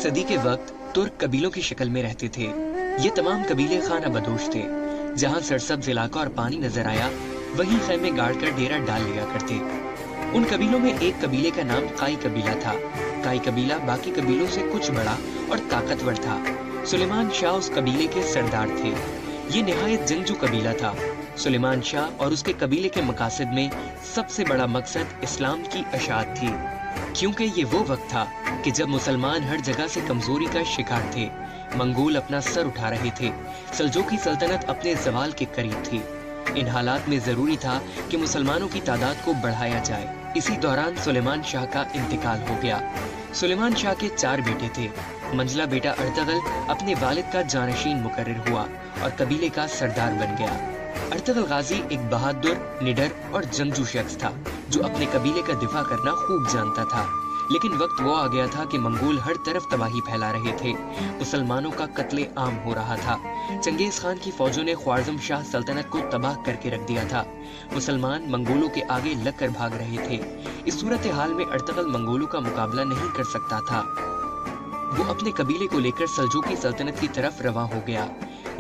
सदी के वक्त तुर्क कबीलों की शक्ल में रहते थे। ये तमाम कबीले खाना बदोश थे। जहाँ सरसब्ज इलाका और पानी नजर आया वहीं खैमे गाड़ कर डेरा डाल लिया करते। उन कबीलों में एक कबीले का नाम काई कबीला था। काई कबीला बाकी कबीलों से कुछ बड़ा और ताकतवर था। सुलेमान शाह उस कबीले के सरदार थे। ये निहायत जंगजू कबीला था। सुलेमान शाह और उसके कबीले के मकासद में सबसे बड़ा मकसद इस्लाम की अशात थी, क्योंकि ये वो वक्त था कि जब मुसलमान हर जगह से कमजोरी का शिकार थे। मंगोल अपना सर उठा रहे थे। सल्जोकी सल्तनत अपने ज़वाल के करीब थी। इन हालात में जरूरी था कि मुसलमानों की तादाद को बढ़ाया जाए। इसी दौरान सुलेमान शाह का इंतकाल हो गया। सुलेमान शाह के 4 बेटे थे। मंझला बेटा अर्तगल अपने वालिद का जानशीन मुकर्रर हुआ और कबीले का सरदार बन गया। अर्तगल गाजी एक बहादुर, निडर और जंगजू शख्स था जो अपने कबीले का दिफा करना खूब जानता था। लेकिन वक्त वो आ गया था कि मंगोल हर तरफ तबाही फैला रहे थे। मुसलमानों का कत्ले आम हो रहा था। चंगेज खान की फौजों ने ख्वारिज़म शाह सल्तनत को तबाह करके रख दिया था। मुसलमान मंगोलों के आगे लगकर भाग रहे थे। इस सूरत हाल में अर्तगल मंगोलों का मुकाबला नहीं कर सकता था। वो अपने कबीले को लेकर सल्जोकी सल्तनत की तरफ रवां हो गया।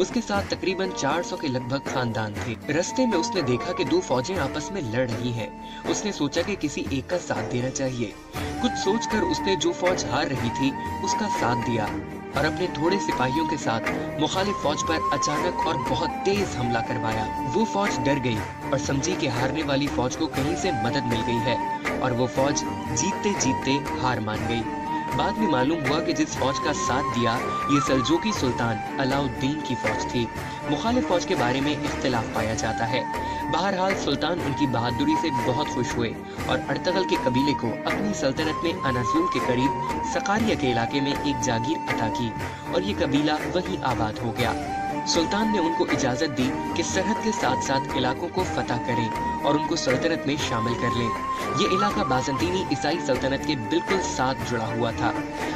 उसके साथ तकरीबन 400 के लगभग खानदान थे। रास्ते में उसने देखा कि 2 फौजें आपस में लड़ रही हैं। उसने सोचा कि किसी एक का साथ देना चाहिए। कुछ सोचकर उसने जो फौज हार रही थी उसका साथ दिया और अपने थोड़े सिपाहियों के साथ मुखालिफ फौज पर अचानक और बहुत तेज हमला करवाया। वो फौज डर गई और समझी कि हारने वाली फौज को कहीं से मदद मिल गई है और वो फौज जीतते जीतते हार मान गई। बाद में मालूम हुआ कि जिस फौज का साथ दिया ये सल्जोकी सुल्तान अलाउद्दीन की फौज थी। मुखालिफ फौज के बारे में इख्तिलाफ पाया जाता है। बहरहाल सुल्तान उनकी बहादुरी से बहुत खुश हुए और अर्तगल के कबीले को अपनी सल्तनत में अनासुल के करीब सकारिया के इलाके में एक जागीर अता की और ये कबीला वहीं आबाद हो गया। सुल्तान ने उनको इजाजत दी कि सरहद के साथ साथ इलाकों को फतह करें और उनको सल्तनत में शामिल कर लें। ये इलाका बाज़ंतीनी ईसाई सल्तनत के बिल्कुल साथ जुड़ा हुआ था।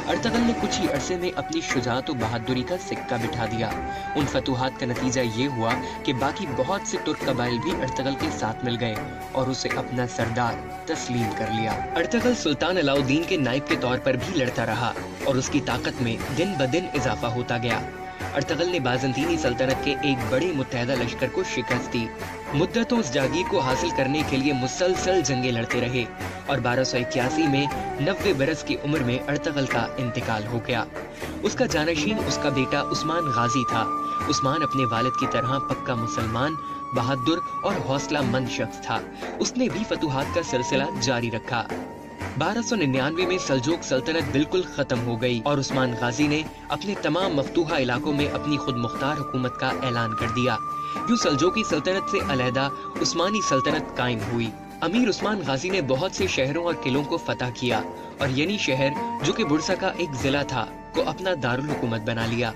अर्तगल ने कुछ ही अरसे में अपनी शुजाअत और बहादुरी का सिक्का बिठा दिया। उन फतूहात का नतीजा ये हुआ कि बाकी बहुत से तुर्क कबाइल भी अर्तगल के साथ मिल गए और उसे अपना सरदार तस्लीम कर लिया। अर्तगल सुल्तान अलाउद्दीन के नायब के तौर पर भी लड़ता रहा और उसकी ताकत में दिन ब दिन इजाफा होता गया। अर्तगल ने बाज़ंतीनी सल्तनत के एक बड़े मुत्तहदा लश्कर को शिकस्त दी। मुद्दतों उस जागीर को हासिल करने के लिए मुसलसल जंगें लड़ते रहे और 1281 में 90 बरस की उम्र में अर्तगल का इंतकाल हो गया। उसका जानशीन उसका बेटा उस्मान गाजी था। उस्मान अपने वालिद की तरह पक्का मुसलमान, बहादुर और हौसलामंद शख्स था। उसने भी फतूहात का सिलसिला जारी रखा। 1299 में सल्जोक सल्तनत बिल्कुल खत्म हो गई और उस्मान गाजी ने अपने तमाम मफ्तूहा इलाकों में अपनी खुद मुख्तार हुकूमत का ऐलान कर दिया। यूं सल्जोकी सल्तनत से अलहदा उस्मानी सल्तनत कायम हुई। अमीर उस्मान गाजी ने बहुत से शहरों और किलों को फतह किया और यनी शहर, जो कि बुरसा का एक जिला था, को अपना दारुल हुकूमत बना लिया।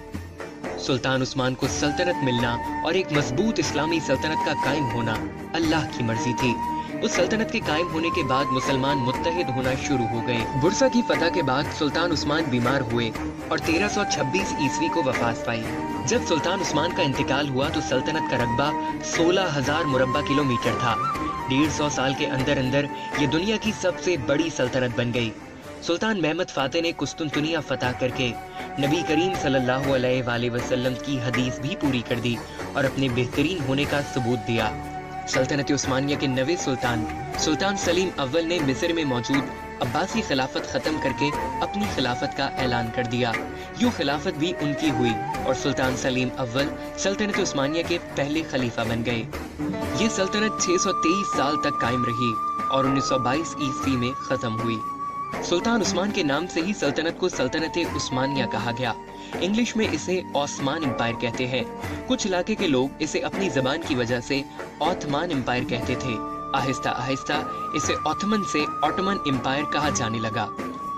सुल्तान उस्मान को सल्तनत मिलना और एक मजबूत इस्लामी सल्तनत का कायम होना अल्लाह की मर्जी थी। उस सल्तनत के कायम होने के बाद मुसलमान मुत्तहिद होना शुरू हो गए। बुरसा की फतह के बाद सुल्तान उस्मान बीमार हुए और 1326 ईस्वी को वफात पाई। जब सुल्तान उस्मान का इंतकाल हुआ तो सल्तनत का रकबा 16,000 मुरब्बा किलोमीटर था। 150 साल के अंदर अंदर ये दुनिया की सबसे बड़ी सल्तनत बन गई। सुल्तान महमद फातेह ने कुस्तुनतुनिया फतह करके नबी करीम सल्लल्लाहु अलैहि वसल्लम की हदीस भी पूरी कर दी और अपने बेहतरीन होने का सबूत दिया। सल्तनत उस्मानिया के नवे सुल्तान सुल्तान सलीम अव्वल ने मिस्र में मौजूद अब्बासी खिलाफत खत्म करके अपनी खिलाफत का ऐलान कर दिया। यूं खिलाफत भी उनकी हुई और सुल्तान सलीम अव्वल सल्तनत उस्मानिया के पहले खलीफा बन गए। ये सल्तनत 623 साल तक कायम रही और 1922 ईस्वी में खत्म हुई। सुल्तान उस्मान के नाम से ही सल्तनत को सल्तनत उस्मानिया कहा गया। इंग्लिश में इसे ऑस्मान एम्पायर कहते हैं। कुछ इलाके के लोग इसे अपनी जबान की वजह से ऑथमान एम्पायर कहते थे। आहिस्ता आहिस्ता इसे ऑथमन से ऑटोमन एम्पायर कहा जाने लगा,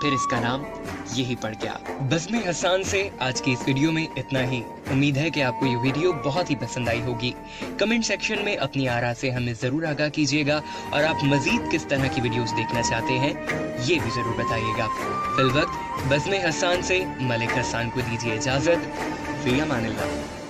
फिर इसका नाम यही पड़ गया। बज़्म-ए हसन से आज की इस वीडियो में इतना ही। उम्मीद है कि आपको ये वीडियो बहुत ही पसंद आई होगी। कमेंट सेक्शन में अपनी आरा से हमें जरूर आगाह कीजिएगा और आप मजीद किस तरह की वीडियोस देखना चाहते हैं ये भी जरूर बताइएगा। फिल वक्त बज़्म-ए हसन से मलिक हसन को दीजिए इजाजत। फी अमानिल्लाह।